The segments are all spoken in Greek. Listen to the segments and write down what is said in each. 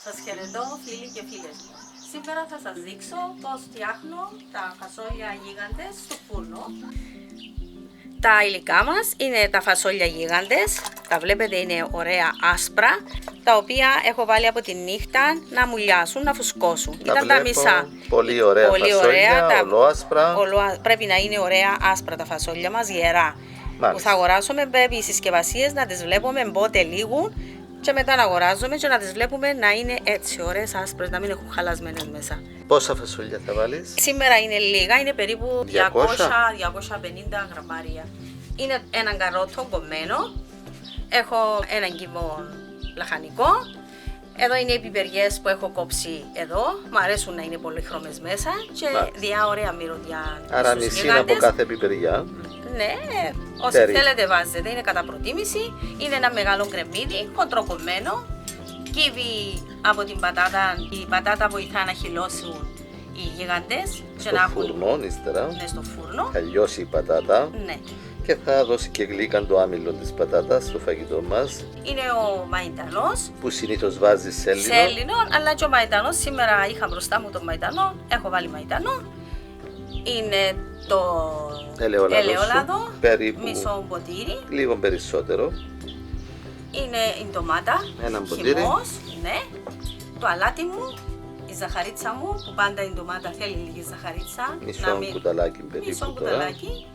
Σας χαιρετώ φίλοι και φίλες μου. Σήμερα θα σας δείξω πώς φτιάχνω τα φασόλια γίγαντες στο φούρνο. Τα υλικά μας είναι τα φασόλια γίγαντες, τα βλέπετε είναι ωραία άσπρα, τα οποία έχω βάλει από τη νύχτα να μουλιάσουν, να φουσκώσουν. Ήταν τα μισά. Πολύ ωραία φασόλια, ολόασπρα. Πρέπει να είναι ωραία άσπρα τα φασόλια μας, γερά. Μάλιστα. Που θα αγοράσουμε, πρέπει οι συσκευασίες να τις βλέπουμε πότε λήγουν και μετά να αγοράζουμε και να τις βλέπουμε να είναι έτσι ωραίες άσπρες, να μην έχουν χαλασμένες μέσα. Πόσα φασόλια θα βάλεις? Σήμερα είναι λίγα, είναι περίπου 200-250 γραμμάρια. Είναι έναν καρότο κομμένο, έχω έναν κύμο λαχανικό. Εδώ είναι οι πιπεριές που έχω κόψει εδώ, μου αρέσουν να είναι πολύχρωμες μέσα και διά ωραία μυρωδιά. Άρα μισή από κάθε πιπεριά. Ναι, όσοι θέλετε βάζετε, είναι κατά προτίμηση. Είναι ένα μεγάλο κρεμμύδι, χοντροκομμένο. Κύβει από την πατάτα, η πατάτα βοηθά να χυλώσουν οι γίγαντες. Στο φούρνο, ύστερα. Ναι, στο φούρνο. Θα λιώσει η πατάτα. Ναι. Και θα δώσει και γλύκαν το άμυλο της πατάτας στο φαγητό μας. Είναι ο μαϊντανός. Που συνήθως βάζει σέλινο. Σέλινο, αλλά και ο μαϊντανός. Σήμερα είχα μπροστά μου τον μαϊντανό. Έχω βάλει μαϊντανό. Είναι το ελαιόλαδο, μισό ποτήρι. Λίγο περισσότερο. Είναι η ντομάτα, χυμός, ναι. Το αλάτι μου, η ζαχαρίτσα μου, που πάντα η ντομάτα θέλει λίγη ζαχαρίτσα. Μισό κουταλάκι περίπου. Μισό κουταλάκι.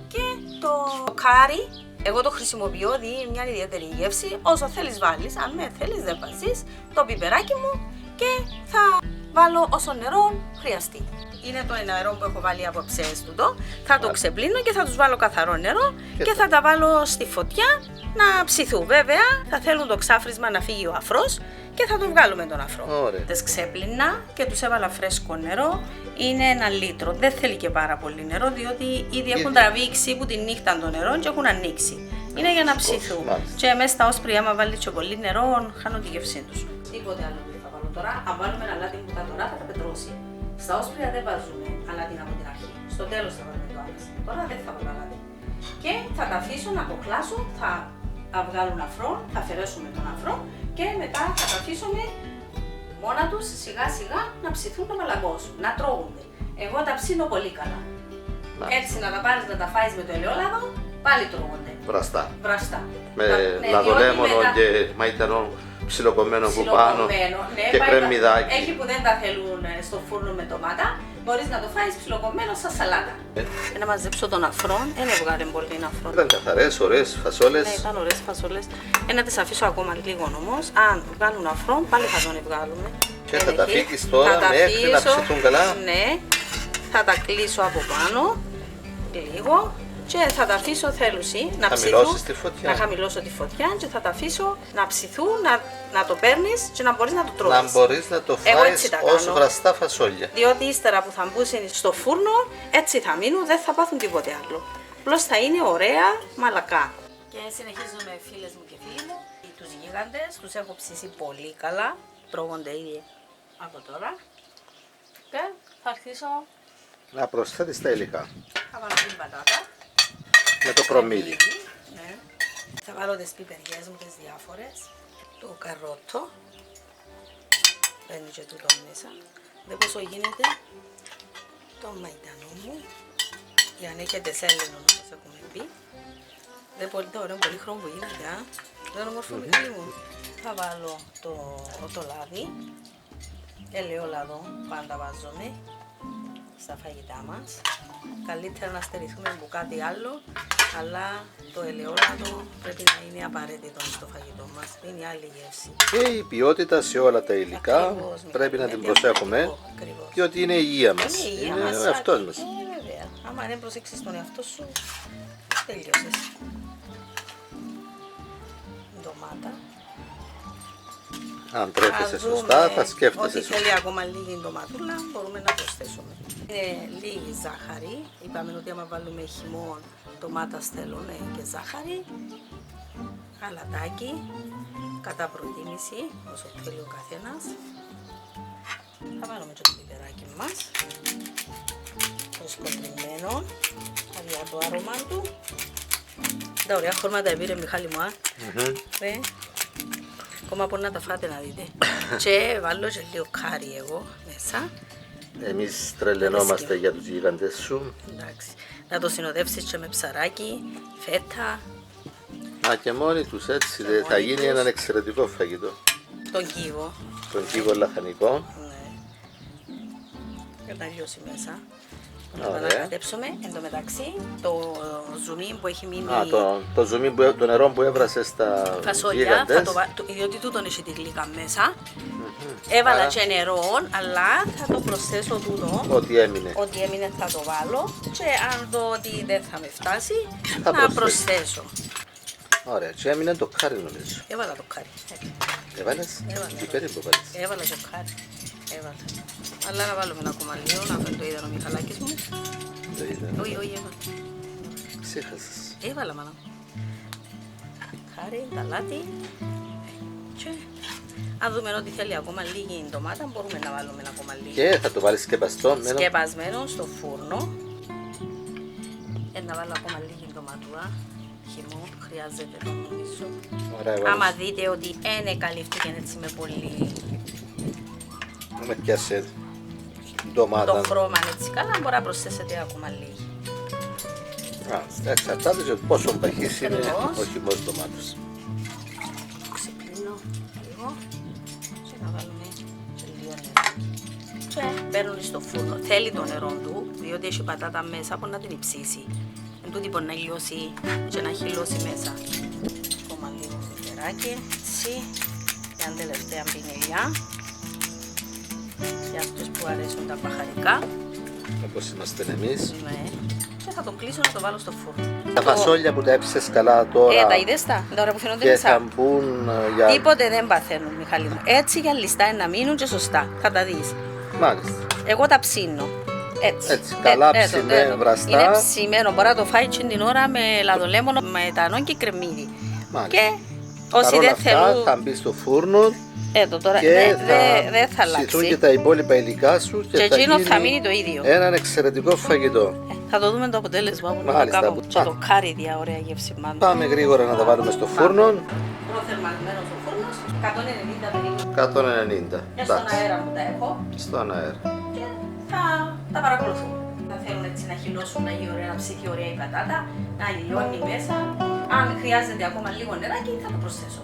Και το κάρι, εγώ το χρησιμοποιώ, δίνει μια ιδιαίτερη γεύση. Όσο θέλεις βάλεις, αν δεν θέλεις δεν βάζεις. Το πιπεράκι μου και θα βάλω όσο νερό χρειαστεί. Είναι το νερό που έχω βάλει από ψέστουτο. Θα το ξεπλύνω και θα τους βάλω καθαρό νερό και θα τα βάλω στη φωτιά να ψηθούν. Βέβαια θα θέλουν το ξάφρισμα να φύγει ο αφρός και θα το βγάλουμε τον αφρό. Τις ξέπλυνα και τους έβαλα φρέσκο νερό. Είναι 1 λίτρο. Δεν θέλει και πάρα πολύ νερό, διότι ήδη έχουν τραβήξει που τη νύχτα το νερό και έχουν ανοίξει. Είναι για να ψηθούν. Και μέσα στα όσπρια, άμα βάλει και πολύ νερό, χάνουν τη γεύσή τους. Τίποτε άλλο δεν θα βάλω τώρα. Αν βάλουμε ένα αλάτι που τώρα θα τα πετρώσει. Στα όσπρια δεν βάζουμε αλάτι από την αρχή. Στο τέλος θα βάλουμε το άμεση. Τώρα δεν θα βάλω αλάτι. Και θα τα αφήσω να κοκλάσουν, θα βγάλουν αφρό, θα αφαιρέσουμε τον αφρό και μετά θα τα αφήσουμε μόνα τους σιγά σιγά να ψηθούν, να μαλακώσουν, να τρώγονται. Εγώ τα ψήνω πολύ καλά. Έτσι να τα πάρεις να τα φάεις με το ελαιόλαδο, πάλι τρώγονται. Βραστά. Με λαδολέμονο και μαϊντανό ψιλοκομμένο που πάνω και κρεμμυδάκι. Έχει που δεν τα θέλουν στο φούρνο με ντομάτα, μπορείς να το φάεις ψιλοκομμένο σαν σαλάτα. Να μαζέψω τον αφρό, δεν έβγαλε πολύ αφρό. Ήταν καθαρές, ωραίες φασόλες. Ναι, ήταν ωραίες φασόλες. Να τις αφήσω ακόμα λίγο όμως. Αν βγάλουν αφρό, πάλι θα τον βγάλουμε. Και θα τα φύγεις τώρα μέχρι να ψηθούν καλά. Ναι, θα τα κλείσω από πάνω λίγο. Και θα τα αφήσω θέλουση να ψηθούν, να χαμηλώσω τη φωτιά και θα τα αφήσω να ψηθούν, να το παίρνεις και να μπορείς να το τρώεις. Να μπορείς να το φάεις ως βραστά φασόλια. Διότι ύστερα που θα μπουν στο φούρνο, έτσι θα μείνουν, δεν θα πάθουν τίποτε άλλο. Απλώς θα είναι ωραία μαλακά. Και συνεχίζουμε φίλες μου και φίλοι μου. Τους γίγαντες τους έχω ψήσει πολύ καλά, τρώγονται ήδη από τώρα. Και θα αρχίσω να προσθέτεις τα υλικά. Θα βάλω την πατάτα. Με το προμύδι. Ναι. Θα βάλω τις πιπεριές μου τις διάφορες. Το καρότο. Παίρνει και τούτο μέσα. Δεν πόσο γίνεται. Το μαϊντανό μου. Για να έχετε σέλινο όπως έχουμε πει. Δεν πολύ το ωραίο, πολύ χρώμο που γίνεται. Δεν όμορφο μικρή μου. Θα βάλω το λάδι. Ελαιόλαδο πάντα βάζουμε στα φαγητά μας. Καλύτερα να στερηθούμε από κάτι άλλο, αλλά το ελαιόλαδο πρέπει να είναι απαραίτητο στο φαγητό μας. Είναι άλλη γεύση. Και η ποιότητα σε όλα τα υλικά πρέπει να την προσέχουμε, διότι είναι η υγεία μας. Είναι ο εαυτός μας. Βέβαια. Άμα δεν προσέξεις τον εαυτό σου, τελειώσες. Ντομάτα. Αν τρέφεσαι σωστά, θα σκέφτεσαι σωστά. Ό,τι θέλει ακόμα λίγη ντοματούλα, μπορούμε να προσθέσουμε. Είναι λίγη ζάχαρη. Είπαμε ότι άμα βάλουμε χυμό, ντομάτας θέλουν και ζάχαρη. Αλατάκι, κατά προτίμηση, όσο θέλει ο καθένας. Θα βάλουμε και το πιπεράκι μας. Το σκοτεινμένο, για το άρωμα του. Τα ωραία χρώματα πήρε Μιχάλη μου, Ακόμα μπορεί να τα φάτε να δείτε. Και βάλω και λίγο κάρι εγώ μέσα. Εμείς τρελαινόμαστε για τους γίγαντες σου. Εντάξει. Να το συνοδεύσεις και με ψαράκι, φέτα, Α, και μόνοι τους έτσι θα μόνοι γίνει τους. έναν εξαιρετικό φαγητό. τον κύβο. Τον κύβο λαχανικό. Ναι. Και να λιώσει μέσα. Να Ωραία. το ανακατέψουμε. Εν τω μεταξύ, το ζουμί που έχει μείνει Α, το ζουμί, το νερό που έβρασε στα φασόλια, γίγαντες. θα διότι τούτον έχει τη γλύκα μέσα. Έβαλα Άρα, και νερό, αλλά θα το προσθέσω τούτο. ό,τι έμεινε. Ό,τι έμεινε θα το βάλω και αν δω ότι δεν θα με φτάσει, Θα να προσθέσεις. προσθέσω. Ωραία, και έμεινε το κάρι νομίζω. Έβαλα το κάρι. Έβαλες, Έβαλα. τι περίπου βάλες. Έβαλα το κάρι. Έβαλα. Αλλά να βάλουμε ένα ακόμα λίγο, να φέρει το είδα ο Μιχαλάκης μου. Το είδα. Όχι, όχι, έβαλα. Ξέχασες. Έβαλα μάνα. Κάρι, ταλάτι. Και αν δούμε ότι θέλει ακόμα λίγη ντομάτα, μπορούμε να βάλουμε ακόμα λίγη. Και θα το βάλεις σκεπαστό. Σκεπασμένο στο φούρνο. Να βάλω ακόμα λίγη ντοματούρα. Χυμό, χρειάζεται το νομίζω. Ωραία, Άμα βάλεις. δείτε ότι δεν καλύφθηκε έτσι με πολύ Με πιάσε το ντομάτα. χρώμα έτσι καλά, μπορεί να προσθέσετε ακόμα λίγη. Εξαρτάται και πόσο παχύς είναι Ακριβώς. ο χυμός ντομάτας. Ξυπλύνω λίγο και να βάλουμε και λίγο νερό. Και παίρνουν στο φούρνο. Θέλει το νερό του, διότι έχει πατάτα μέσα που να την υψήσει. Εν τούτη μπορεί να λιώσει και να χυλώσει μέσα. Ακόμα λίγο νεράκι, έτσι, μια τελευταία πινελιά. Για αυτούς που αρέσουν τα μπαχαρικά. Όπως είμαστε εμείς. Ναι. Και θα το κλείσω να το βάλω στο φούρνο. Τα φασόλια που τα έψες καλά τώρα Τα είδες τα, τώρα που φαίνονται και μέσα. θα μπουν για... Τίποτε δεν παθαίνουν, Μιχάλη μου. Έτσι για λιστά να μείνουν και σωστά. Θα τα δεις. Μάλιστα. Εγώ τα ψήνω. Έτσι. Έτσι, καλά ψημένα, βραστά. Είναι ψημένο. Μπορεί να το φάει και την ώρα με λαδολέμονο, με τανό και κρεμμύδι. Μάλιστα. Και όσοι Παρ' όλα δεν αυτά θέλουν. θα μπει στο φούρνο Τώρα και δεν θα ψηθούν και αλλάξει. τα υπόλοιπα υλικά σου Και θα εκείνο γίνει θα μείνει το ίδιο. έναν εξαιρετικό φαγητό. Θα το δούμε το αποτέλεσμα που να το Μάλιστα. κάνω. Και το κάρι δια ωραία γεύση μάλλον. Πάμε γρήγορα να τα βάλουμε στο φούρνο. Προθερμανμένο στο φούρνο, 190 περίπου. 190. Και στον Εντάξει. αέρα που τα έχω. Στον αέρα. Και θα τα παρακολουθούν. Θα θέλουν έτσι να χυλώσουν, να γίνει ωραία, να ψηθεί ωραία η πατάτα, να λιώνει μέσα. Αν χρειάζεται ακόμα λίγο νεράκι, θα το προσθέσω.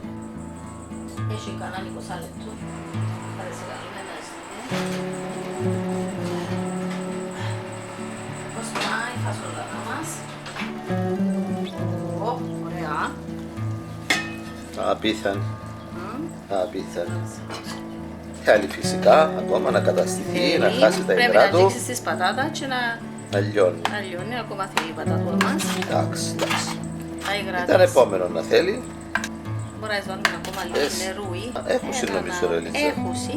Έχει κανένα 20 λεπτό. Θα δεσικαλούμε να πώς πάει η φασολάτα μας. Ωραία. Απίθανη. Απίθανη. Θέλει φυσικά ακόμα να καταστηθεί, να χάσει τα Πρέπει υγρά να του, ανοίξεις τις πατάτα και να λιώνει. να λιώνει. Ακόμα θέλει η πατάτα μας. Εντάξει, εντάξει. Τα υγρά Ήταν της. επόμενο να θέλει. Μπορεί να βάλουμε ακόμα λίγο Εσύ. νερούι. Έχουσι νομίζω, ρε Λίτσα. Έχουσι.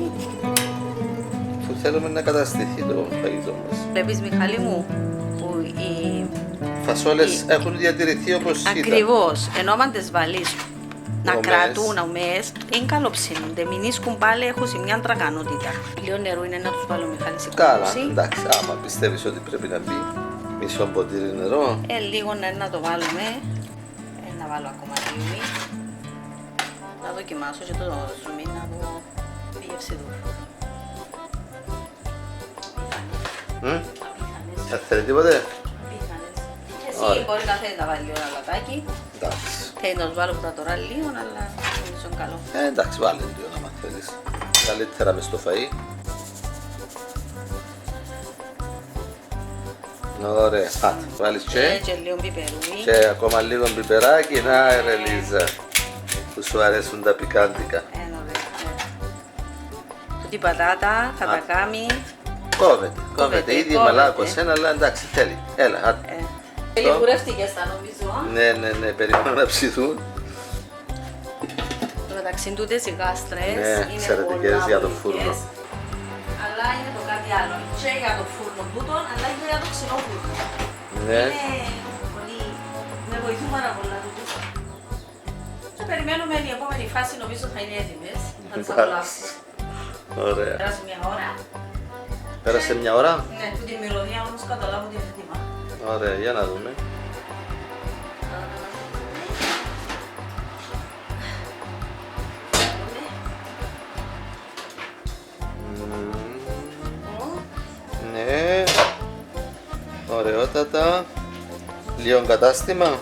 Που θέλουμε να καταστηθεί το φαγητό μας. Βλέπεις Μιχάλη μου που Φασόλες έχουν διατηρηθεί όπως ήταν. ακριβώς, ενώ αν τις βάλεις να Ομές. κρατούν ομές, είναι καλοψύνονται. Μην ίσκουν πάλι, έχουν μια τραγανότητα. Λίγο νερό είναι να τους βάλω Μιχάλη σε Καλά, κόκκουση. εντάξει, άμα πιστεύεις ότι πρέπει να μπει μισό ποτήρι νερό. Λίγο να το βάλουμε. Να βάλω ακόμα λίγο. Να δοκιμάσω και το ζουμί να δω τη γεύση του. Δεν θέλει τίποτε. Εσύ Ωραία. μπορεί να θέλει να βάλει λίγο ένα λατάκι. Εντάξει. Θέλει να τους βάλω που τα τώρα λίγο, αλλά νομίζω είναι καλό. Εντάξει, βάλε λίγο να θέλεις. Καλύτερα μες στο φαΐ. Ωραία. Άτε, βάλεις Και λίγο πιπερούι. και ακόμα λίγο πιπεράκι. Να ρε Λίζα, που σου αρέσουν τα πικάντικα. Τούτη πατάτα θα τα κάνει. Κόβεται, ήδη μαλάκος ένα, αλλά εντάξει, θέλει. Έλα, άτε. Λιγουρεύτηκες τα νομίζω. Ναι, περιμένω να ψηθούν. Το μεταξύ τούτες οι γάστρες Ναι, είναι εξαιρετικές πολλά για το βολικές, φούρνο. Αλλά είναι το κάτι άλλο. Και για το φούρνο τούτον, αλλά και για το ξινό φούρνο. Ναι. Είναι πολύ... Με βοηθούν πάρα πολλά τούτες. Και περιμένουμε η επόμενη φάση, νομίζω θα είναι έτοιμες. Να τις απολαύσουμε. Ωραία. Πέρασε μια ώρα. Πέρασε μια ώρα. Ναι, τούτη η μυρωδία όμως καταλάβω ότι είναι έτοιμα. Ωραία, για να δούμε. Ναι, ωραιότατα. Λίγο κατάστημα.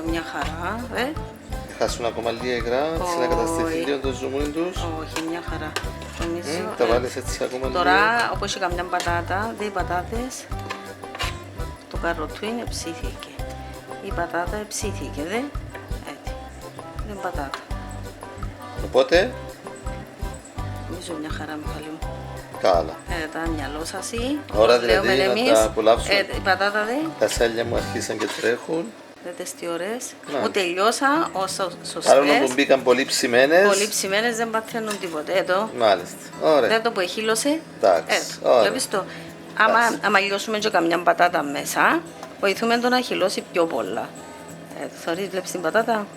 Μια χαρά, Χάσουν ακόμα λίγα υγρά, έτσι να καταστηθεί λίγο το ζουμούνι τους. Όχι, μια χαρά. Νομίζω, Τα βάλεις έτσι ακόμα λίγο. τώρα, όπως είχα μια πατάτα, δύο πατάτες, το καροτούιν ψήθηκε. Η πατάτα ψήθηκε, έτσι. Δεν πατάτα. Οπότε, Νομίζω μια χαρά, Μιχάλη μου. καλά. Τα μυαλό σας Ώρα δηλαδή να τα απολαύσουμε. Η πατάτα Τα σέλια μου αρχίσαν και τρέχουν. δείτε τι ωραίες. Ναι. Μου τελειώσα όσο Παρόλο που σωστές. μπήκαν πολύ ψημένες. Πολύ ψημένες δεν παθαίνουν τίποτε. Εδώ, Μάλιστα. Ωραία. δεν το που εχύλωσε. Εντάξει, ωραία. Βλέπεις το. Άμα λιώσουμε και καμιά πατάτα μέσα, βοηθούμε το να χυλώσει πιο πολλά. Θωρείς, βλέπεις την πατάτα,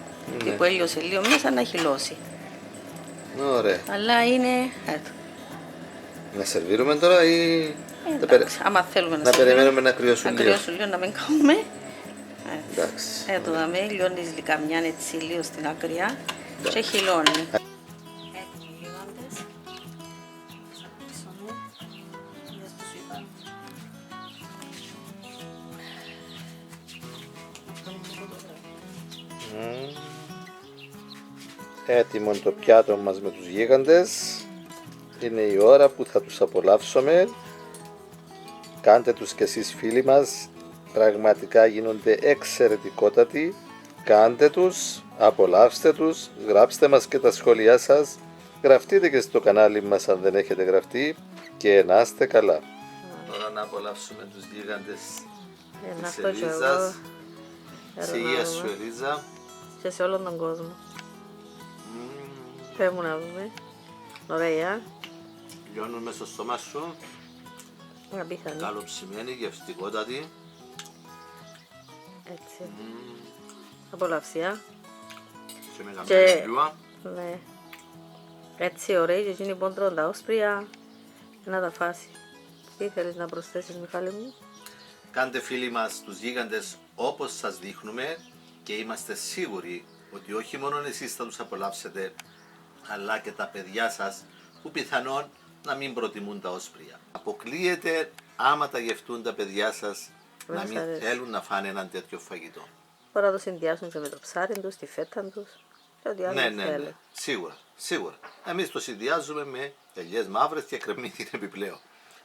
Ναι. που έλειωσε λίγο μέσα να χυλώσει. Ωραία. Αλλά είναι. Να σερβίρουμε τώρα ή Εντάξει, άμα θέλουμε να σερβίρουμε, περιμένουμε να κρυώσουν να λίγο. κρυώσουν λίγο, να μην κάνουμε. Εντάξει. Το δαμε, λιώνεις λικαμιά έτσι λίγο στην ακριά και χυλώνει. Έτοιμοι γίγαντες. Θα κλείσουμε. Είδες που σου είπα. Έτοιμο το πιάτο μας με τους γίγαντες. Είναι η ώρα που θα τους απολαύσουμε. Κάντε τους κι εσείς φίλοι μας. Πραγματικά γίνονται εξαιρετικότατοι. Κάντε τους, απολαύστε τους, γράψτε μας και τα σχόλιά σας. Γραφτείτε και στο κανάλι μας αν δεν έχετε γραφτεί και να είστε καλά. Τώρα να απολαύσουμε τους γίγαντες της Ελίζας. Σε υγεία σου Ελίζα. Και σε όλον τον κόσμο. Πες μου να δούμε. Ωραία. Λιώνουν μέσα στο στόμα σου. Απίθανη. Καλοψημένη, γευστικότατη. Έτσι. Απολαυσιά. Και με Και- καμιά λιούα. Ναι. Έτσι ωραία και εκείνη που τρώνε τα όσπρια να τα φάσει. Τι θέλεις να προσθέσεις, Μιχάλη μου? Κάντε φίλοι μας τους γίγαντες όπως σας δείχνουμε και είμαστε σίγουροι ότι όχι μόνο εσείς θα τους απολαύσετε αλλά και τα παιδιά σας που πιθανόν να μην προτιμούν τα όσπρια. Αποκλείεται άμα τα γευτούν τα παιδιά σας Δεν να σας μην αρέσει. θέλουν να φάνε έναν τέτοιο φαγητό. Μπορεί να το συνδυάσουν και με το ψάρι τους, τη φέτα τους και ό,τι άλλο Ναι, θέλει. σίγουρα, σίγουρα. Εμείς το συνδυάζουμε με ελιές μαύρες και κρεμμύδι επιπλέον.